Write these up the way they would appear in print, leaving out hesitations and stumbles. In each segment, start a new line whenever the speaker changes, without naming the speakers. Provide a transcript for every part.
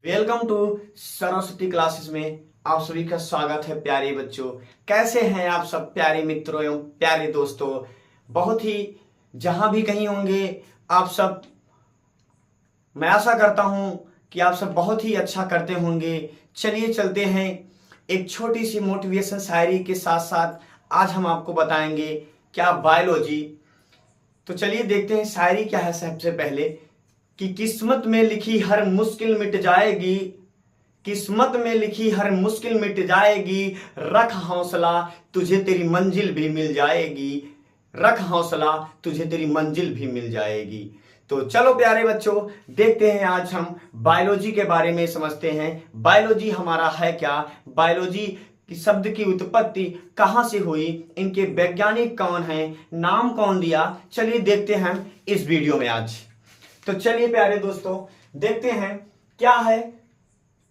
Welcome to Saraswati classes में आप सभी का स्वागत है। प्यारे बच्चों, कैसे हैं आप सब प्यारे मित्रों एवं प्यारे दोस्तों। बहुत ही जहां भी कहीं होंगे आप सब, मैं आशा करता हूं कि आप सब बहुत ही अच्छा करते होंगे। चलिए चलते हैं एक छोटी सी मोटिवेशन शायरी के साथ साथ। आज हम आपको बताएंगे क्या बायोलॉजी। तो चलिए देखते हैं शायरी क्या है। सबसे पहले कि किस्मत में लिखी हर मुश्किल मिट जाएगी, किस्मत में लिखी हर मुश्किल मिट जाएगी। रख हौसला तुझे तेरी मंजिल भी मिल जाएगी, रख हौसला तुझे तेरी मंजिल भी मिल जाएगी। तो चलो प्यारे बच्चों, देखते हैं आज हम बायोलॉजी के बारे में समझते हैं। बायोलॉजी हमारा है क्या, बायोलॉजी कि शब्द की उत्पत्ति कहां से हुई, इनके वैज्ञानिक कौन हैं, नाम कौन दिया, चलिए देखते हैं इस वीडियो में आज। तो चलिए प्यारे दोस्तों देखते हैं क्या है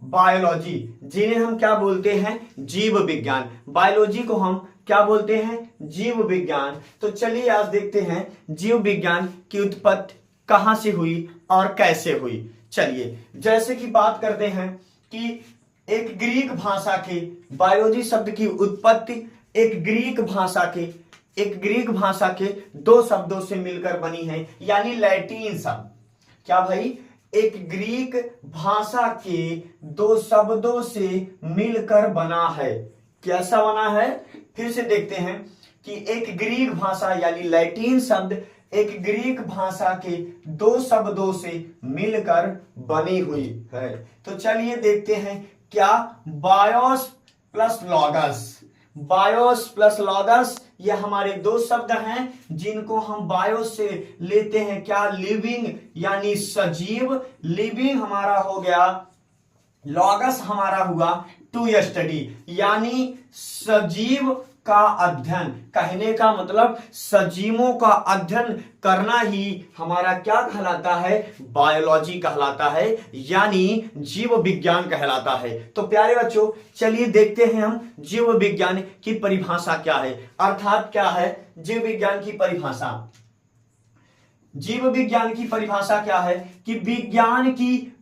बायोलॉजी, जिन्हें हम क्या बोलते हैं, जीव विज्ञान। बायोलॉजी को हम क्या बोलते हैं, जीव विज्ञान। तो चलिए आज देखते हैं जीव विज्ञान की उत्पत्ति कहां से हुई और कैसे हुई। चलिए जैसे कि बात करते हैं कि एक ग्रीक भाषा के, बायोलॉजी शब्द की उत्पत्ति एक ग्रीक भाषा के दो शब्दों से मिलकर बनी है, यानी लैटिन शब्द। क्या भाई, एक ग्रीक भाषा के दो शब्दों से मिलकर बना है। कैसा बना है, फिर से देखते हैं कि एक ग्रीक भाषा यानी लैटिन शब्द एक ग्रीक भाषा के दो शब्दों से मिलकर बनी हुई है। तो चलिए देखते हैं क्या BIOS plus logos, BIOS plus logos ये हमारे दो शब्द हैं जिनको हम बायोस से लेते हैं क्या, लिविंग यानी सजीव, लिविंग हमारा हो गया, लॉगस हमारा हुआ टू स्टडी यानी सजीव का अध्ययन। कहने का मतलब सजीवों का अध्ययन करना ही हमारा क्या कहलाता है, बायोलॉजी कहलाता है, यानी जीव विज्ञान कहलाता है। तो प्यारे बच्चों चलिए देखते हैं हम जीव विज्ञान की परिभाषा क्या है, अर्थात क्या है जीव विज्ञान की परिभाषा। जीव विज्ञान की परिभाषा क्या है कि विज्ञान की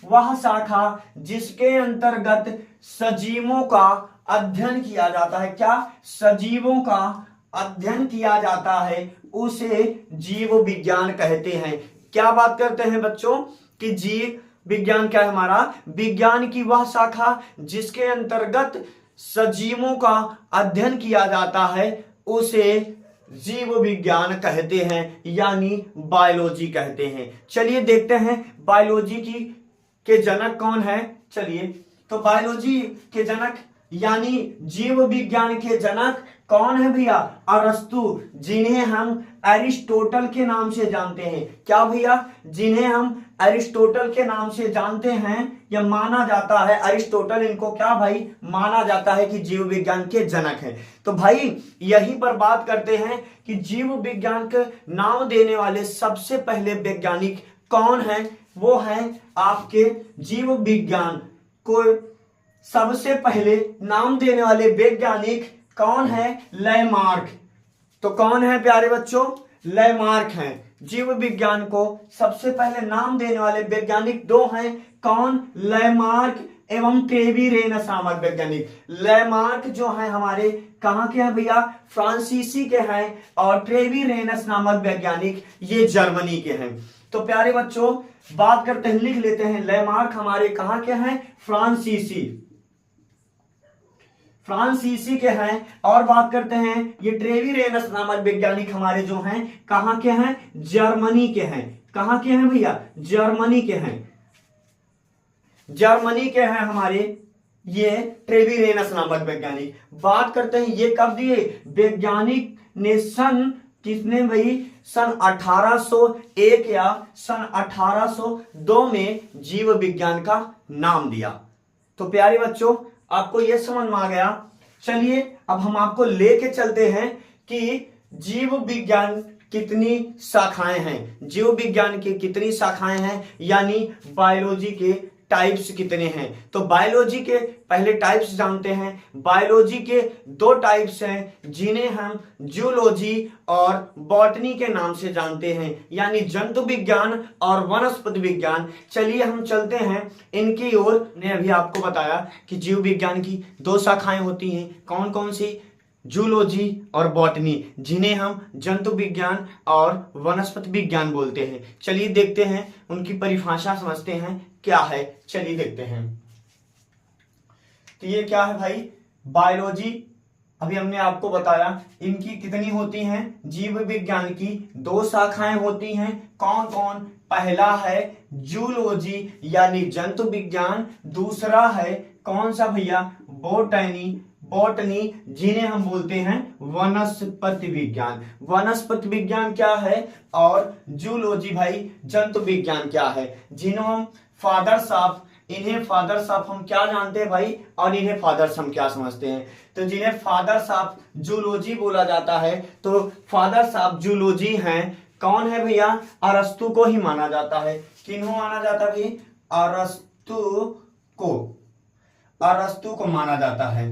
वह शाखा जिसके अंतर्गत सजीवों का अध्ययन किया जाता है। क्या, सजीवों का अध्ययन किया जाता है, उसे जीव विज्ञान कहते हैं। क्या बात करते हैं बच्चों कि जीव विज्ञान क्या है हमारा, विज्ञान की वह शाखा जिसके अंतर्गत सजीवों का अध्ययन किया जाता है, उसे जीव विज्ञान कहते हैं, यानी बायोलॉजी कहते हैं। चलिए देखते हैं बायोलॉजी के जनक कौन है। चलिए तो बायोलॉजी के जनक यानी जीव विज्ञान के जनक कौन है भैया, अरस्तु, जिन्हें हम अरिस्टोटल के नाम से जानते हैं। क्या भैया, जिन्हें हम अरिस्टोटल के नाम से जानते हैं या माना जाता है, अरिस्टोटल इनको क्या भाई माना जाता है कि जीव विज्ञान के जनक हैं। तो भाई यहीं पर बात करते हैं कि जीव विज्ञान के नाम देने वाले सबसे पहले वैज्ञानिक कौन है, वो है आपके जीव विज्ञान को सबसे पहले नाम देने वाले वैज्ञानिक कौन है, लैमार्क। तो कौन है प्यारे बच्चों, लैमार्क हैं। जीव विज्ञान को सबसे पहले नाम देने वाले वैज्ञानिक दो हैं, कौन, लैमार्क एवं ट्रेवीरेनस नामक वैज्ञानिक। लैमार्क जो है हमारे कहां के हैं भैया, फ्रांसीसी के हैं, और ट्रेवीरेनस नामक वैज्ञानिक ये जर्मनी के हैं। तो प्यारे बच्चों बात करते हैं, लिख लेते हैं, लैमार्क हमारे कहां के हैं, फ्रांसीसी के हैं। और बात करते हैं ये ट्रेवीरेनस नामक वैज्ञानिक हमारे जो हैं कहां के हैं, जर्मनी के हैं। कहां के हैं भैया, जर्मनी के हैं, जर्मनी के हैं हमारे ये ट्रेवीरेनस नामक वैज्ञानिक। बात करते हैं ये कब दिए, वैज्ञानिक ने किसने भाई, सन 1801 या सन 1802 में जीव विज्ञान का नाम दिया। तो प्यारे बच्चों आपको यह समझ में आ गया। चलिए अब हम आपको लेके चलते हैं कि जीव विज्ञान कितनी शाखाएं हैं, जीव विज्ञान की कितनी शाखाएं हैं, यानी बायोलॉजी के टाइप्स कितने हैं। तो बायोलॉजी के पहले टाइप्स जानते हैं। बायोलॉजी के 2 टाइप्स हैं जिन्हें हम जूलॉजी और बॉटनी के नाम से जानते हैं, यानी जंतु विज्ञान और वनस्पति विज्ञान। चलिए हम चलते हैं इनकी ओर। ने अभी आपको बताया कि जीव विज्ञान की 2 शाखाएं होती हैं, कौन कौन सी, जूलॉजी और बॉटनी, जिन्हें हम जंतु विज्ञान और वनस्पति विज्ञान बोलते हैं। चलिए देखते हैं, उनकी परिभाषा समझते हैं क्या है। चलिए देखते हैं। तो ये क्या है भाई, बायोलॉजी। अभी हमने आपको बताया इनकी कितनी होती हैं, जीव विज्ञान की 2 शाखाएं होती हैं, कौन कौन। पहला है जूलॉजी यानी जंतु विज्ञान, दूसरा है कौन सा भैया, बॉटनी, जिन्हें हम बोलते हैं वनस्पति विज्ञान। वनस्पति विज्ञान क्या है और जूलॉजी भाई जंतु विज्ञान क्या है, जिन्हें हम फादर्स ऑफ, इन्हें फादर्स ऑफ हम क्या जानते हैं भाई, और इन्हें फादर्स हम क्या समझते हैं। तो जिन्हें फादर्स ऑफ जूलॉजी बोला जाता है, तो फादर्स ऑफ जूलॉजी हैं, कौन है भैया, अरस्तु को ही माना जाता है। किन्हों माना जाता है भाई, अरस्तु को माना जाता है।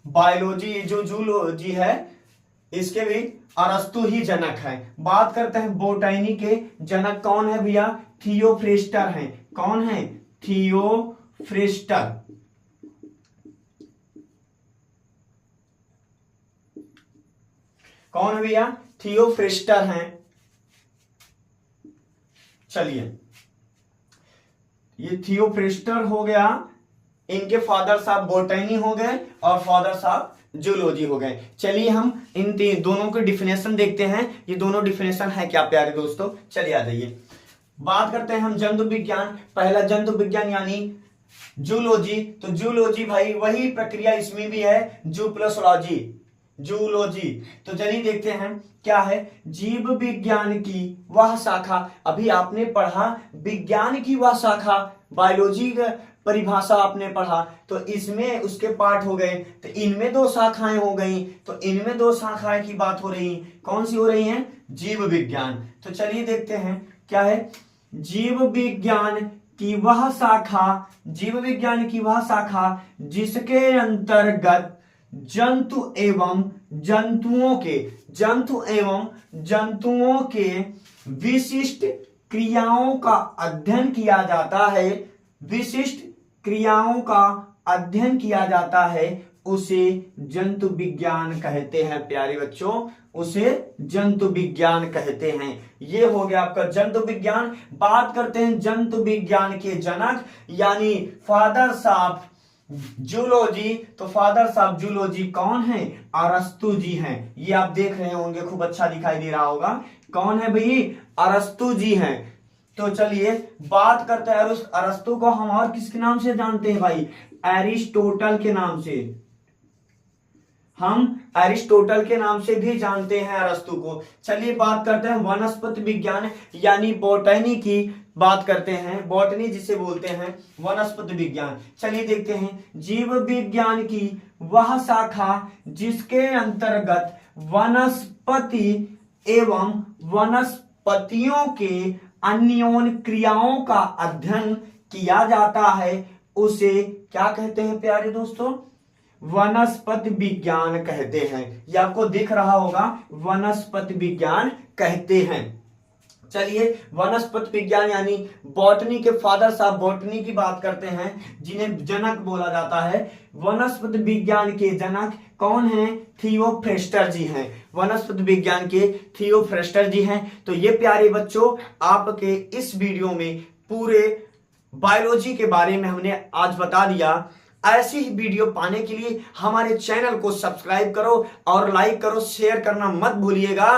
बायोलॉजी जो जूलॉजी है इसके भी अरस्तु ही जनक है। बात करते हैं बॉटनी के जनक कौन है भैया, थियोफ्रेस्टर हैं। कौन है, थियोफ्रेस्टर। कौन है भैया, थियोफ्रेस्टर हैं। चलिए ये थियोफ्रेस्टर हो गया, इनके फादर साहब बॉटनी हो गए और फादर साहब जूलॉजी हो गए। चलिए हम इन दोनों के डिफिनेशन देखते हैं, ये दोनों डिफिनेशन है क्या प्यारे दोस्तों। चलिए आ जाइए, बात करते हैं हम जंतु विज्ञान। पहला जंतु विज्ञान यानी जूलॉजी। तो जूलॉजी भाई वही प्रक्रिया इसमें भी है, जूलॉजी। तो चलिए देखते हैं क्या है, जीव विज्ञान की वह शाखा। अभी आपने पढ़ा विज्ञान की वह शाखा, बायोलॉजी का परिभाषा आपने पढ़ा, तो इसमें उसके पार्ट हो गए। तो इनमें 2 शाखाएं हो गई, तो इनमें 2 शाखाएं की बात हो रही, कौन सी हो रही हैं, जीव विज्ञान। तो चलिए देखते हैं क्या है, जीव विज्ञान की वह शाखा, जीव विज्ञान की वह शाखा जिसके अंतर्गत जंतु एवं जंतुओं के विशिष्ट क्रियाओं का अध्ययन किया जाता है, विशिष्ट क्रियाओं का अध्ययन किया जाता है, उसे जंतु विज्ञान कहते हैं प्यारे बच्चों, उसे जंतु विज्ञान कहते हैं। ये हो गया आपका जंतु विज्ञान। बात करते हैं जंतु विज्ञान के जनक यानी फादर्स ऑफ जूलॉजी। तो फादर्स ऑफ जूलॉजी कौन है, अरस्तु जी हैं। ये आप देख रहे होंगे, खूब अच्छा दिखाई दे रहा होगा, कौन है भाई, अरस्तु जी हैं। तो चलिए बात करते हैं, अरस्तु को हम और किसके नाम से जानते हैं भाई, एरिस्टोटल के नाम से। हम एरिस्टोटल के नाम से भी जानते हैं अरस्तु को। चलिए बात करते हैं वनस्पति विज्ञान यानी बॉटनी की बात करते हैं, बॉटनी जिसे बोलते हैं वनस्पति विज्ञान। चलिए देखते हैं, जीव विज्ञान की वह शाखा जिसके अंतर्गत वनस्पति एवं वनस्पतियों के अन्योन्य क्रियाओं का अध्ययन किया जाता है, उसे क्या कहते हैं प्यारे दोस्तों, वनस्पति विज्ञान कहते हैं। ये आपको दिख रहा होगा, वनस्पति विज्ञान कहते हैं। चलिए वनस्पति विज्ञान यानी बॉटनी के फादर साहब बॉटनी की बात करते हैं, जिन्हें जनक बोला जाता है। वनस्पति विज्ञान के जनक कौन हैं, थियोफ्रेस्टर जी हैं। वनस्पति विज्ञान के थियोफ्रेस्टर जी हैं। तो ये प्यारे बच्चों आपके इस वीडियो में पूरे बायोलॉजी के बारे में हमने आज बता दिया। ऐसी ही वीडियो पाने के लिए हमारे चैनल को सब्सक्राइब करो और लाइक करो, शेयर करना मत भूलिएगा।